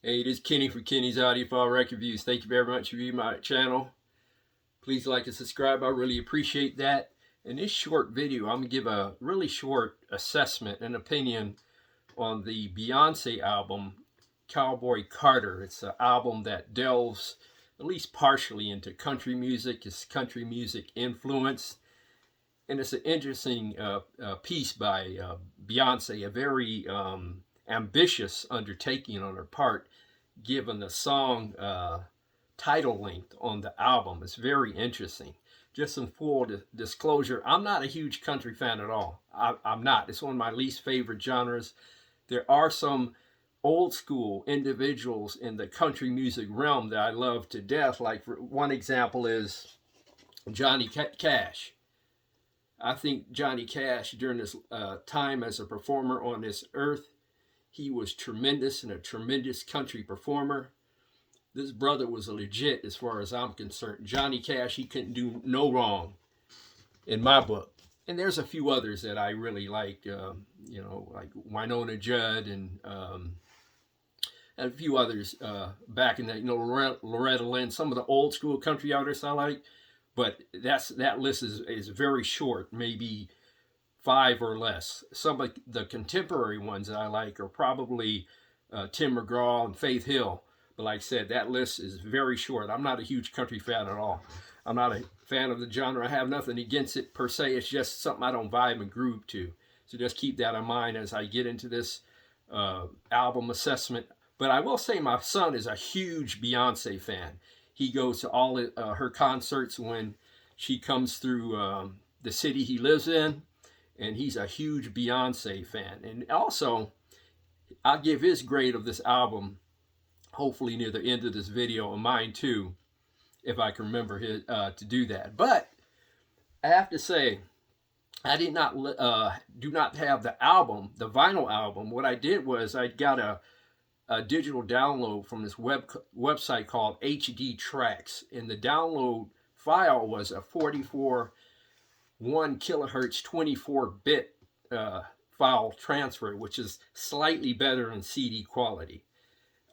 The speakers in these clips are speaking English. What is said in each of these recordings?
Hey, this is Kenny for Kenny's Audiophile Record Reviews. Thank you very much for viewing my channel. Please like and subscribe. I really appreciate that. In this short video, I'm going to give a really short assessment and opinion on the Beyonce album, Cowboy Carter. It's an album that delves at least partially into country music. It's country music influence. And it's an interesting piece by Beyonce, a very ambitious undertaking on her part, given the song title length on the album. It's very interesting. Just some full disclosure, I'm not a huge country fan at all. I'm not. It's one of my least favorite genres. There are some old school individuals in the country music realm that I love to death. Like, for one example is Johnny Cash. I think Johnny Cash, during his time as a performer on this earth, he was tremendous and a tremendous country performer. This brother was legit as far as I'm concerned. Johnny Cash, he couldn't do no wrong in my book. And there's a few others that I really like, like Winona Judd and a few others back in that, Loretta Lynn, some of the old school country artists I like. But that list is very short, maybe 5 or less. Some of the contemporary ones that I like are probably Tim McGraw and Faith Hill. But like I said, that list is very short. I'm not a huge country fan at all. I'm not a fan of the genre. I have nothing against it per se. It's just something I don't vibe and groove to. So just keep that in mind as I get into this album assessment. But I will say my son is a huge Beyonce fan. He goes to all her concerts when she comes through the city he lives in. And he's a huge Beyonce fan. And also, I'll give his grade of this album, hopefully near the end of this video, and mine too, if I can remember to do that. But I have to say, I do not have the album, the vinyl album. What I did was I got a digital download from this website called HD Tracks, and the download file was a 1 kilohertz 24-bit file transfer, which is slightly better than CD quality.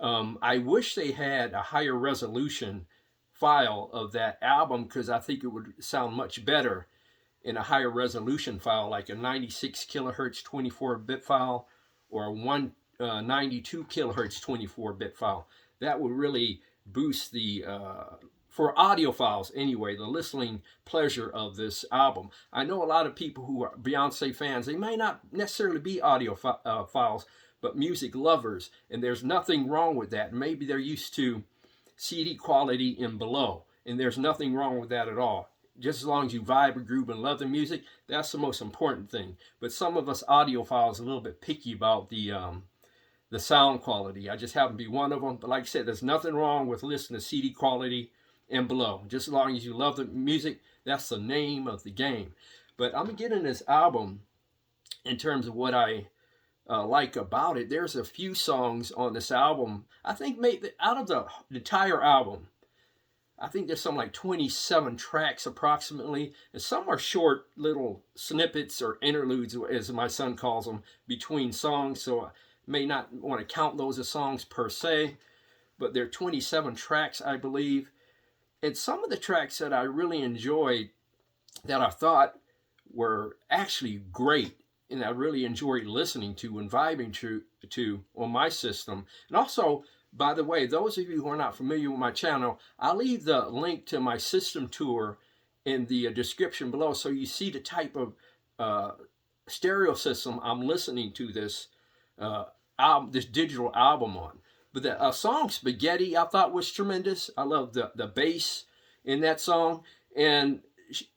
I wish they had a higher resolution file of that album, because I think it would sound much better in a higher resolution file, like a 96 kilohertz 24-bit file or a 192 kilohertz 24-bit file. That would really boost the for audiophiles anyway, the listening pleasure of this album. I know a lot of people who are Beyonce fans, they may not necessarily be audiophiles, but music lovers, and there's nothing wrong with that. Maybe they're used to CD quality and below, and there's nothing wrong with that at all. Just as long as you vibe and groove and love the music, that's the most important thing. But some of us audiophiles are a little bit picky about the sound quality. I just happen to be one of them. But like I said, there's nothing wrong with listening to CD quality and below. Just as long as you love the music, that's the name of the game. But I'm going to get in this album in terms of what I like about it. There's a few songs on this album. I think maybe out of the entire album, I think there's something like 27 tracks approximately. And some are short little snippets or interludes, as my son calls them, between songs. So I may not want to count those as songs per se. But there are 27 tracks, I believe. And some of the tracks that I really enjoyed, that I thought were actually great, and I really enjoyed listening to and vibing to on my system. And also, by the way, those of you who are not familiar with my channel, I'll leave the link to my system tour in the description below, so you see the type of stereo system I'm listening to this this digital album on. But the song Spaghetti I thought was tremendous. I love the bass in that song. And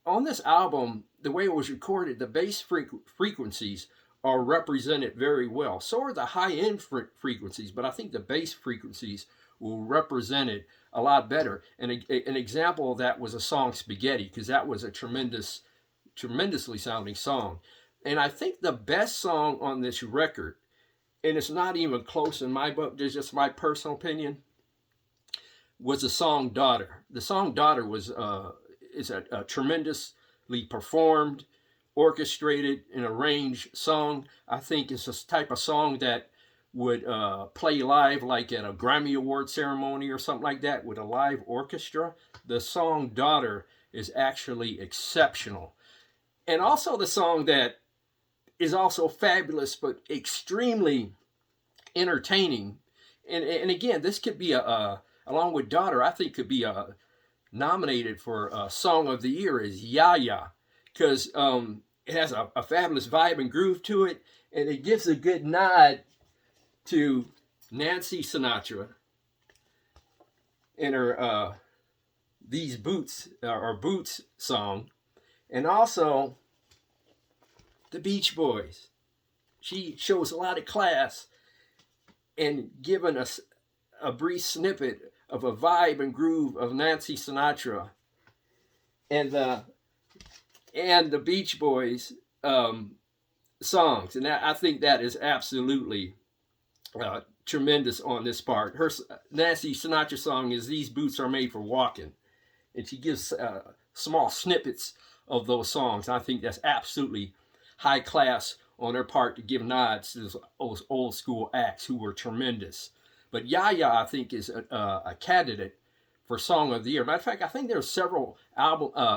on this album, the way it was recorded, the bass frequencies are represented very well. So are the high-end frequencies, but I think the bass frequencies were represented a lot better. And an example of that was a song Spaghetti, because that was a tremendously sounding song. And I think the best song on this record, and it's not even close in my book, it's just my personal opinion, was the song Daughter. The song Daughter was is a tremendously performed, orchestrated, and arranged song. I think it's a type of song that would play live, like at a Grammy Award ceremony or something like that, with a live orchestra, the song Daughter is actually exceptional. And also the song that is also fabulous but extremely entertaining. And again, this could be along with Daughter, I think could be nominated for Song of the Year, is Ya Ya, because it has a fabulous vibe and groove to it, and it gives a good nod to Nancy Sinatra in her These Boots, or Boots song, and also the Beach Boys. She shows a lot of class and giving us a brief snippet of a vibe and groove of Nancy Sinatra and the Beach Boys songs. And I think that is absolutely tremendous on this part. Her Nancy Sinatra song is These Boots Are Made for Walking, and she gives small snippets of those songs. I think that's absolutely high class on her part to give nods to those old school acts who were tremendous. But Ya Ya, I think, is a candidate for Song of the Year. Matter of fact, I think there are several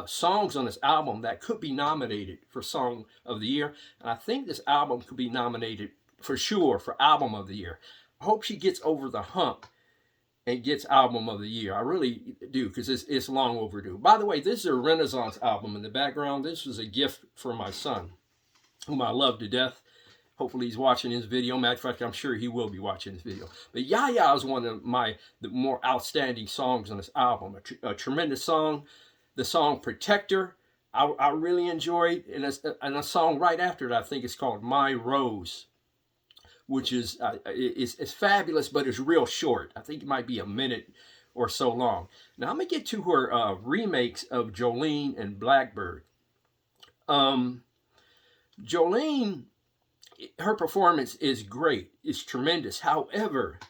songs on this album that could be nominated for Song of the Year. And I think this album could be nominated for sure for Album of the Year. I hope she gets over the hump and gets Album of the Year. I really do, because it's long overdue. By the way, this is a Renaissance album in the background. This was a gift from my son, whom I love to death. Hopefully he's watching this video. Matter of fact, I'm sure he will be watching this video. But Ya Ya is one of the more outstanding songs on this album. A tremendous song. The song Protector, I really enjoyed. And a song right after it, I think it's called My Rose, which is fabulous, but it's real short. I think it might be a minute or so long. Now I'm going to get to her remakes of Jolene and Blackbird. Jolene, her performance is great. It's tremendous. However,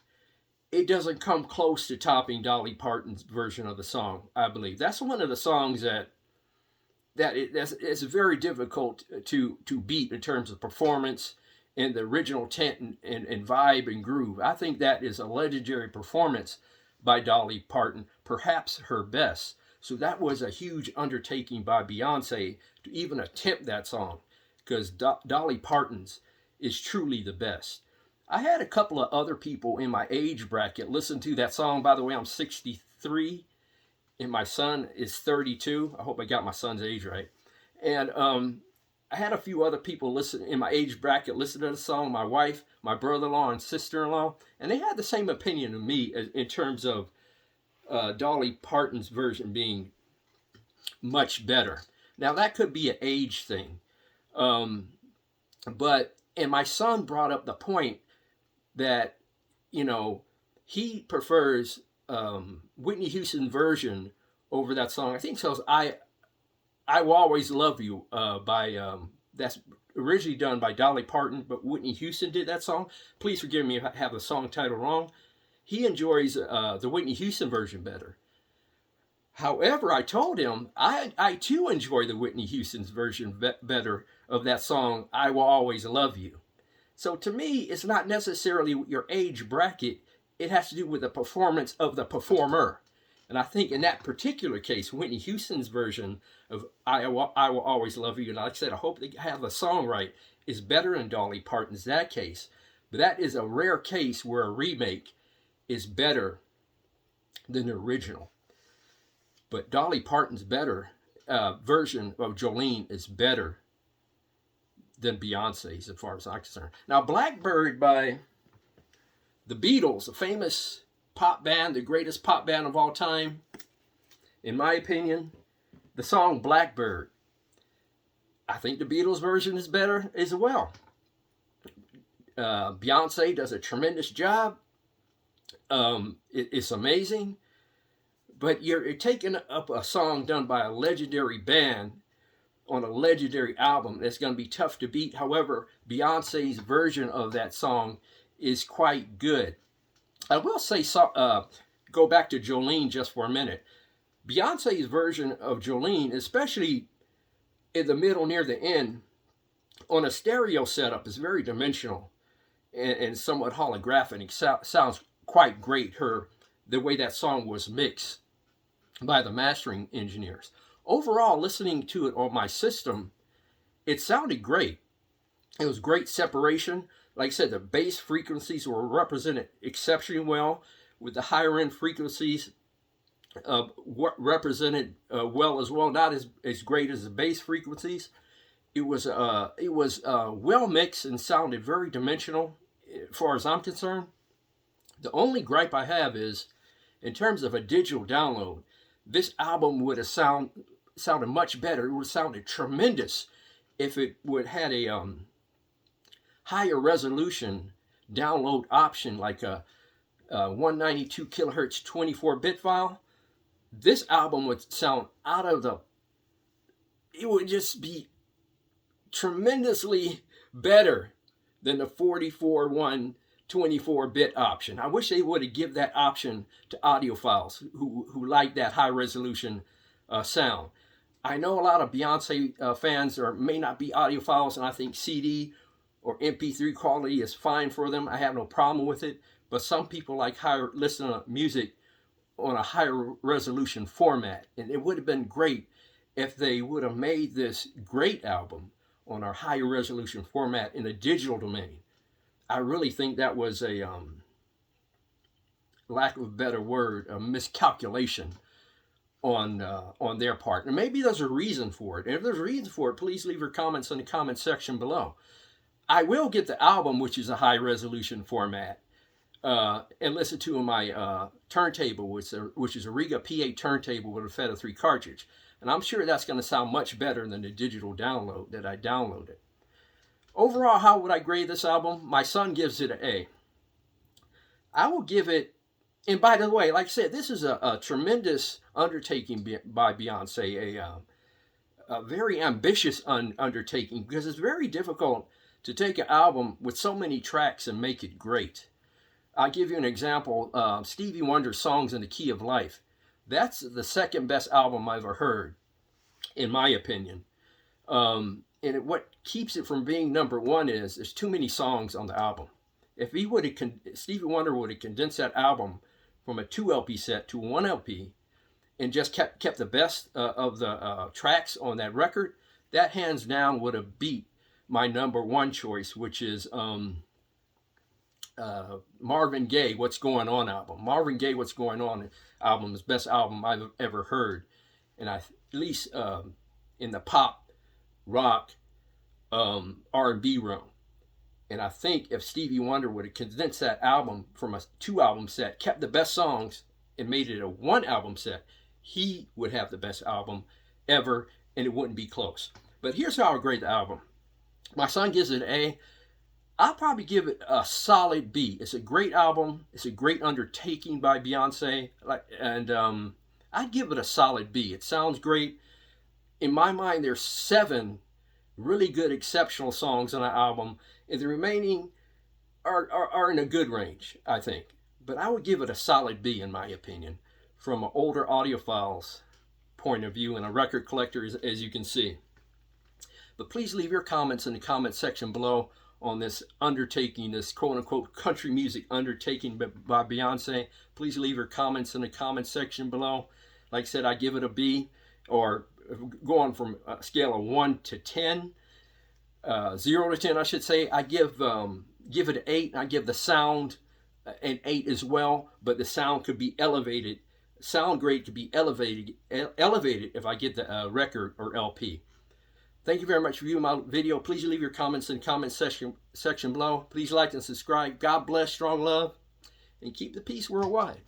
it doesn't come close to topping Dolly Parton's version of the song, I believe. That's one of the songs that's very difficult to beat in terms of performance and the original tent and vibe and groove. I think that is a legendary performance by Dolly Parton, perhaps her best. So that was a huge undertaking by Beyonce to even attempt that song, because Dolly Parton's is truly the best. I had a couple of other people in my age bracket listen to that song. By the way, I'm 63 and my son is 32. I hope I got my son's age right. And I had a few other people listen in my age bracket listen to the song, my wife, my brother-in-law, and sister-in-law, and they had the same opinion of me in terms of Dolly Parton's version being much better. Now, that could be an age thing. And my son brought up the point that, he prefers Whitney Houston's version over that song. I think it says I Will Always Love You that's originally done by Dolly Parton, but Whitney Houston did that song. Please forgive me if I have the song title wrong. He enjoys the Whitney Houston version better. However, I told him I too enjoy the Whitney Houston's version better of that song, I Will Always Love You. So to me, it's not necessarily your age bracket. It has to do with the performance of the performer. And I think in that particular case, Whitney Houston's version of I Will Always Love You, and like I said, I hope they have the song right, is better than Dolly Parton's that case. But that is a rare case where a remake is better than the original. But Dolly Parton's version of Jolene is better than Beyonce's, as far as I'm concerned. Now, Blackbird by the Beatles, a famous pop band, the greatest pop band of all time, in my opinion, the song Blackbird, I think the Beatles version is better as well. Beyonce does a tremendous job. It's amazing. But you're taking up a song done by a legendary band on a legendary album that's going to be tough to beat. However, Beyonce's version of that song is quite good. I will say, go back to Jolene just for a minute. Beyonce's version of Jolene, especially in the middle near the end, on a stereo setup, is very dimensional. and somewhat holographic. It sounds quite great. The way that song was mixed by the mastering engineers. Overall, listening to it on my system, it sounded great. It was great separation. Like I said, the bass frequencies were represented exceptionally well, with the higher end frequencies represented well as well. Not as great as the bass frequencies. It was well mixed and sounded very dimensional, as far as I'm concerned. The only gripe I have is, in terms of a digital download, this album would have sounded much better. It would have sounded tremendous if it would had a higher resolution download option, like a 192 kilohertz 24-bit file. This album would sound it would just be tremendously better than the 44.1 24-bit option. I wish they would have given that option to audiophiles who like that high resolution sound. I know a lot of Beyonce fans may not be audiophiles, and I think CD or MP3 quality is fine for them. I have no problem with it. But some people like listening to music on a higher resolution format. And it would have been great if they would have made this great album on our higher resolution format in a digital domain. I really think that was a, lack of a better word, a miscalculation on their part. And maybe there's a reason for it. And if there's a reason for it, please leave your comments in the comment section below. I will get the album, which is a high resolution format, and listen to my turntable, which is a Riga P8 turntable with a Feta 3 cartridge. And I'm sure that's going to sound much better than the digital download that I downloaded. Overall, how would I grade this album? My son gives it an A. I will give it, and by the way, like I said, this is a tremendous undertaking by Beyonce, a very ambitious undertaking, because it's very difficult to take an album with so many tracks and make it great. I'll give you an example. Stevie Wonder's Songs in the Key of Life. That's the second best album I've ever heard, in my opinion. And what keeps it from being number one is there's too many songs on the album. If Stevie Wonder would have condensed that album from a 2 LP set to 1 LP and just kept the best of the tracks on that record, that hands down would have beat my number one choice, which is Marvin Gaye, What's Going On album. Marvin Gaye, What's Going On album is the best album I've ever heard. And at least in the pop, rock, R&B realm. And I think if Stevie Wonder would have condensed that album from a 2 album set, kept the best songs, and made it a 1 album set, he would have the best album ever, and it wouldn't be close. But here's how I grade the album. My son gives it an A. I'll probably give it a solid B. It's a great album. It's a great undertaking by Beyonce. And I'd give it a solid B. It sounds great. In my mind, there's 7 really good, exceptional songs on the album. And the remaining are in a good range, I think. But I would give it a solid B, in my opinion, from an older audiophile's point of view and a record collector, as you can see. But please leave your comments in the comment section below on this undertaking, this quote-unquote country music undertaking by Beyonce. Please leave your comments in the comment section below. Like I said, I give it a B, or going from a scale of 1 to 10, 0 to 10, I should say. I give it an 8. I give the sound an 8 as well, but the sound could be elevated. Sound grade could be elevated if I get the record or LP. Thank you very much for viewing my video. Please leave your comments in the comment section below. Please like and subscribe. God bless, strong love, and keep the peace worldwide.